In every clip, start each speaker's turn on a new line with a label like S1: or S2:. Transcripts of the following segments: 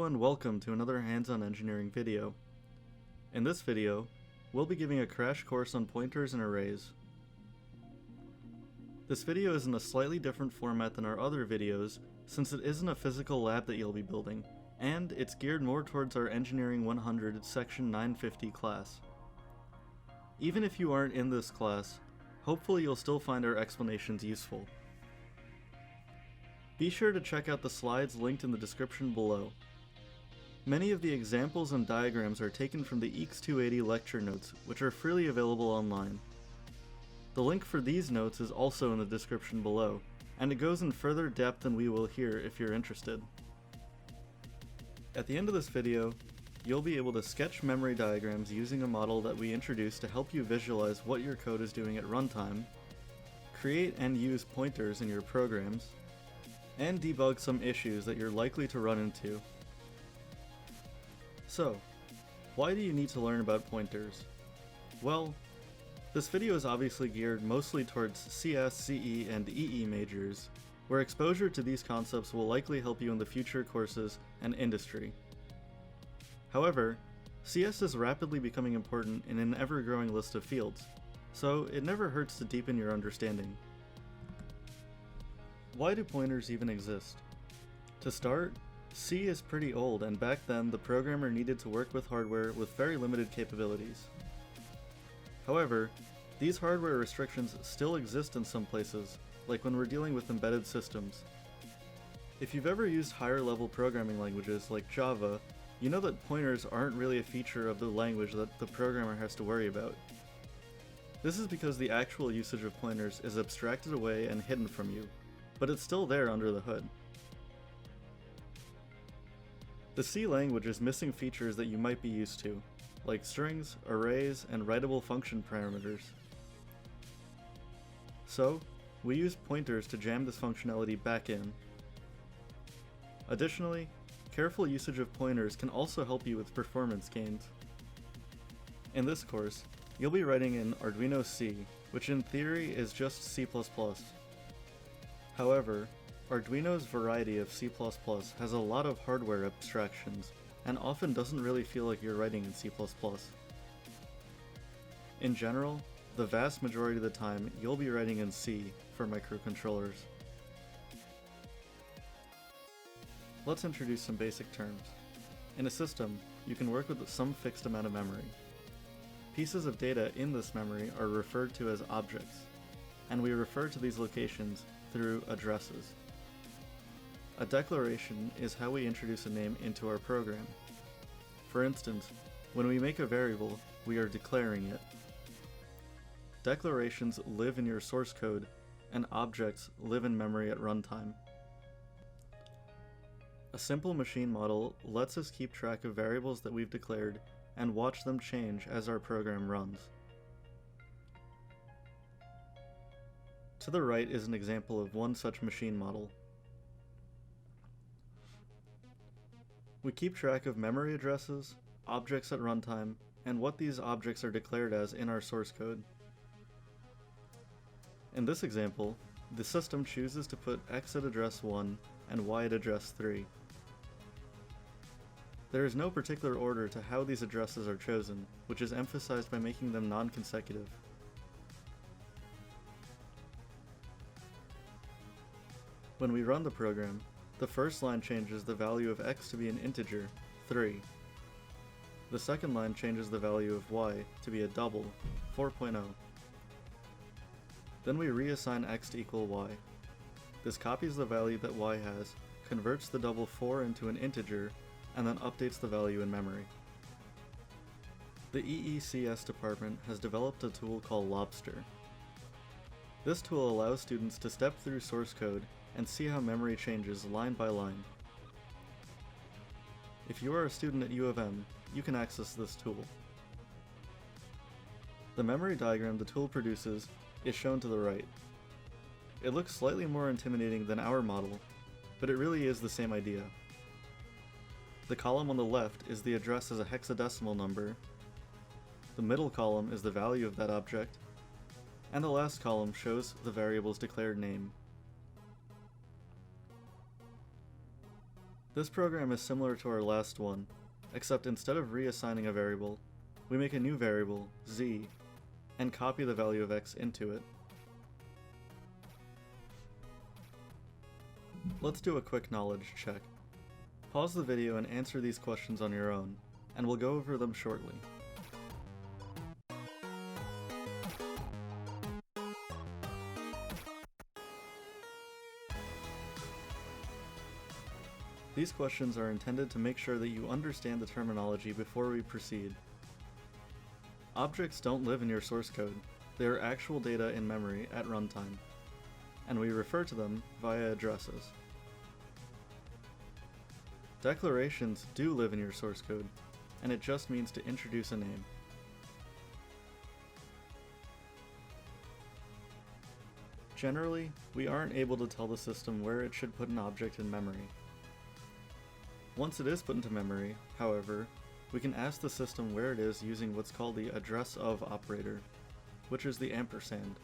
S1: and welcome to another hands-on engineering video. In this video, we'll be giving a crash course on pointers and arrays. This video is in a slightly different format than our other videos since it isn't a physical lab that you'll be building, and it's geared more towards our Engineering 100 Section 950 class. Even if you aren't in this class, hopefully you'll still find our explanations useful. Be sure to check out the slides linked in the description below. Many of the examples and diagrams are taken from the EECS 280 lecture notes, which are freely available online. The link for these notes is also in the description below, and it goes in further depth than we will here if you're interested. At the end of this video, you'll be able to sketch memory diagrams using a model that we introduced to help you visualize what your code is doing at runtime, create and use pointers in your programs, and debug some issues that you're likely to run into. So, why do you need to learn about pointers? Well, this video is obviously geared mostly towards CS, CE, and EE majors, where exposure to these concepts will likely help you in the future courses and industry. However, CS is rapidly becoming important in an ever-growing list of fields, so it never hurts to deepen your understanding. Why do pointers even exist? To start, C is pretty old, and back then the programmer needed to work with hardware with very limited capabilities. However, these hardware restrictions still exist in some places, like when we're dealing with embedded systems. If you've ever used higher level programming languages like Java, you know that pointers aren't really a feature of the language that the programmer has to worry about. This is because the actual usage of pointers is abstracted away and hidden from you, but it's still there under the hood. The C language is missing features that you might be used to, like strings, arrays, and writable function parameters. So, we use pointers to jam this functionality back in. Additionally, careful usage of pointers can also help you with performance gains. In this course, you'll be writing in Arduino C, which in theory is just C++. However, Arduino's variety of C++ has a lot of hardware abstractions, and often doesn't really feel like you're writing in C++. In general, the vast majority of the time you'll be writing in C for microcontrollers. Let's introduce some basic terms. In a system, you can work with some fixed amount of memory. Pieces of data in this memory are referred to as objects, and we refer to these locations through addresses. A declaration is how we introduce a name into our program. For instance, when we make a variable, we are declaring it. Declarations live in your source code, and objects live in memory at runtime. A simple machine model lets us keep track of variables that we've declared and watch them change as our program runs. To the right is an example of one such machine model. We keep track of memory addresses, objects at runtime, and what these objects are declared as in our source code. In this example, the system chooses to put X at address 1 and Y at address 3. There is no particular order to how these addresses are chosen, which is emphasized by making them non-consecutive. When we run the program, the first line changes the value of X to be an integer, 3. The second line changes the value of Y to be a double, 4.0. Then we reassign X to equal Y. This copies the value that Y has, converts the double 4 into an integer, and then updates the value in memory. The EECS department has developed a tool called Lobster. This tool allows students to step through source code and see how memory changes line by line. If you are a student at U of M, you can access this tool. The memory diagram the tool produces is shown to the right. It looks slightly more intimidating than our model, but it really is the same idea. The column on the left is the address as a hexadecimal number, the middle column is the value of that object, and the last column shows the variable's declared name. This program is similar to our last one, except instead of reassigning a variable, we make a new variable, z, and copy the value of x into it. Let's do a quick knowledge check. Pause the video and answer these questions on your own, and we'll go over them shortly. These questions are intended to make sure that you understand the terminology before we proceed. Objects don't live in your source code, they are actual data in memory at runtime, and we refer to them via addresses. Declarations do live in your source code, and it just means to introduce a name. Generally, we aren't able to tell the system where it should put an object in memory. Once it is put into memory, however, we can ask the system where it is using what's called the address of operator, which is the ampersand.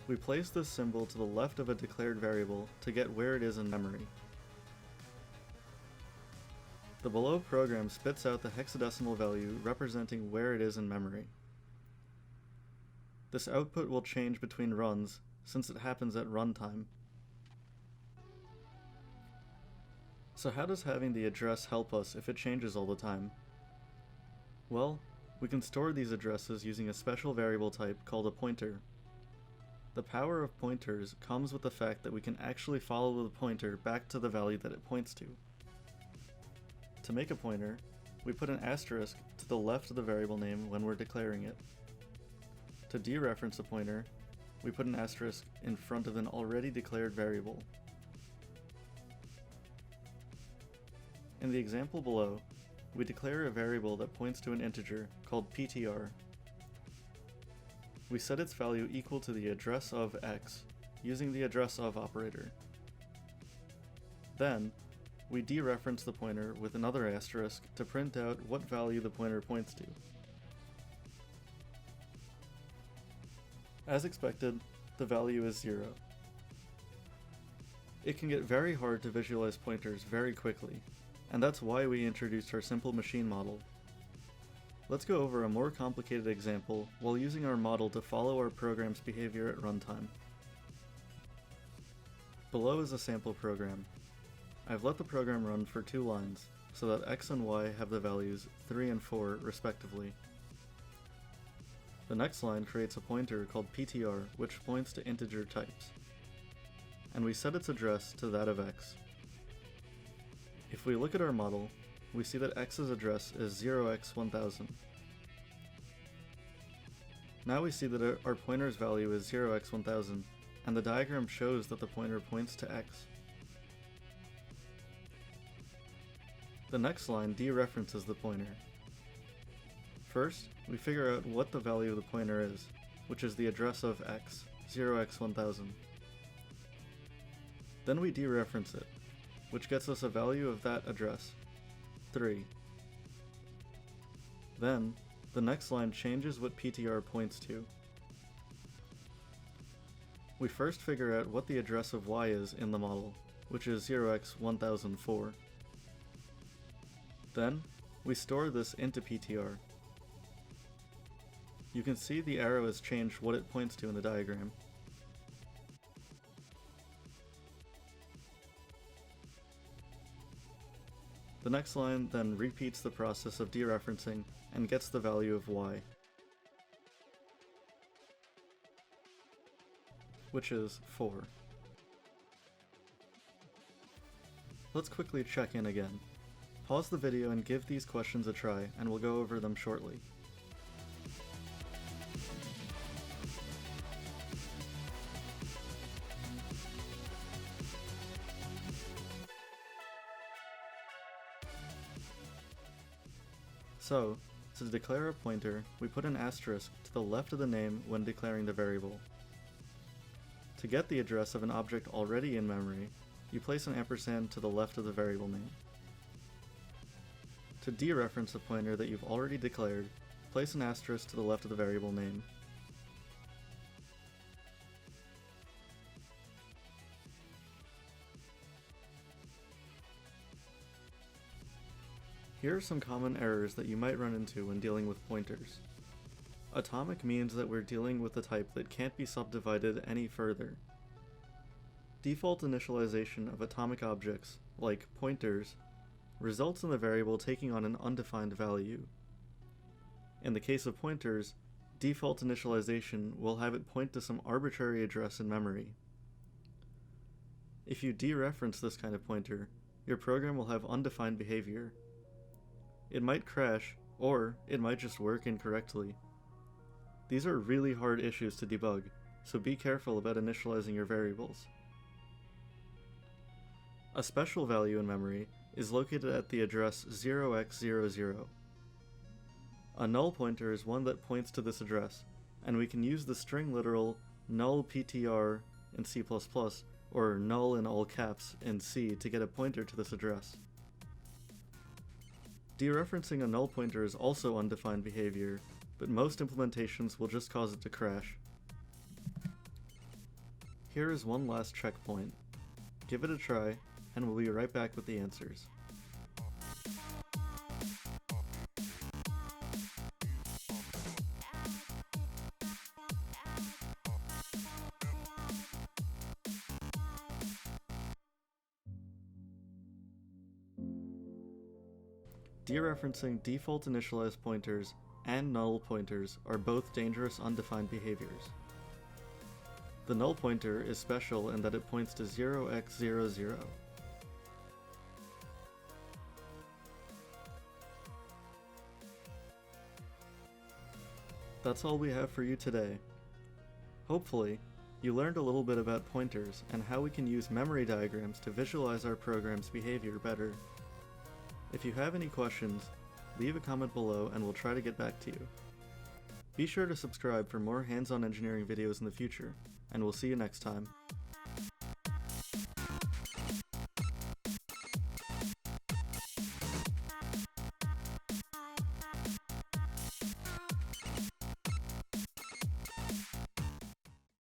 S1: We place this symbol to the left of a declared variable to get where it is in memory. The below program spits out the hexadecimal value representing where it is in memory. This output will change between runs since it happens at runtime. So how does having the address help us if it changes all the time? Well, we can store these addresses using a special variable type called a pointer. The power of pointers comes with the fact that we can actually follow the pointer back to the value that it points to. To make a pointer, we put an asterisk to the left of the variable name when we're declaring it. To dereference a pointer, we put an asterisk in front of an already declared variable. In the example below, we declare a variable that points to an integer called ptr. We set its value equal to the address of x using the address of operator. Then, we dereference the pointer with another asterisk to print out what value the pointer points to. As expected, the value is 0. It can get very hard to visualize pointers very quickly, and that's why we introduced our simple machine model. Let's go over a more complicated example while using our model to follow our program's behavior at runtime. Below is a sample program. I've let the program run for 2 lines, so that x and y have the values 3 and 4 respectively. The next line creates a pointer called ptr, which points to integer types, and we set its address to that of x. If we look at our model, we see that x's address is 0x1000. Now we see that our pointer's value is 0x1000, and the diagram shows that the pointer points to x. The next line dereferences the pointer. First, we figure out what the value of the pointer is, which is the address of x, 0x1000. Then we dereference it, which gets us a value of that address, 3. Then, the next line changes what ptr points to. We first figure out what the address of y is in the model, which is 0x1004. Then, we store this into ptr. You can see the arrow has changed what it points to in the diagram. The next line then repeats the process of dereferencing and gets the value of y, which is 4. Let's quickly check in again. Pause the video and give these questions a try, and we'll go over them shortly. So, to declare a pointer, we put an asterisk to the left of the name when declaring the variable. To get the address of an object already in memory, you place an ampersand to the left of the variable name. To dereference a pointer that you've already declared, place an asterisk to the left of the variable name. Here are some common errors that you might run into when dealing with pointers. Atomic means that we're dealing with a type that can't be subdivided any further. Default initialization of atomic objects, like pointers, results in the variable taking on an undefined value. In the case of pointers, default initialization will have it point to some arbitrary address in memory. If you dereference this kind of pointer, your program will have undefined behavior. It might crash, or it might just work incorrectly. These are really hard issues to debug, so be careful about initializing your variables. A special value in memory is located at the address 0x00. A null pointer is one that points to this address, and we can use the string literal null ptr in C++ or null in all caps in C to get a pointer to this address. Dereferencing a null pointer is also undefined behavior, but most implementations will just cause it to crash. Here is one last checkpoint. Give it a try, and we'll be right back with the answers. Dereferencing default initialized pointers and null pointers are both dangerous undefined behaviors. The null pointer is special in that it points to 0x00. That's all we have for you today. Hopefully, you learned a little bit about pointers and how we can use memory diagrams to visualize our program's behavior better. If you have any questions, leave a comment below and we'll try to get back to you. Be sure to subscribe for more hands-on engineering videos in the future, and we'll see you next time.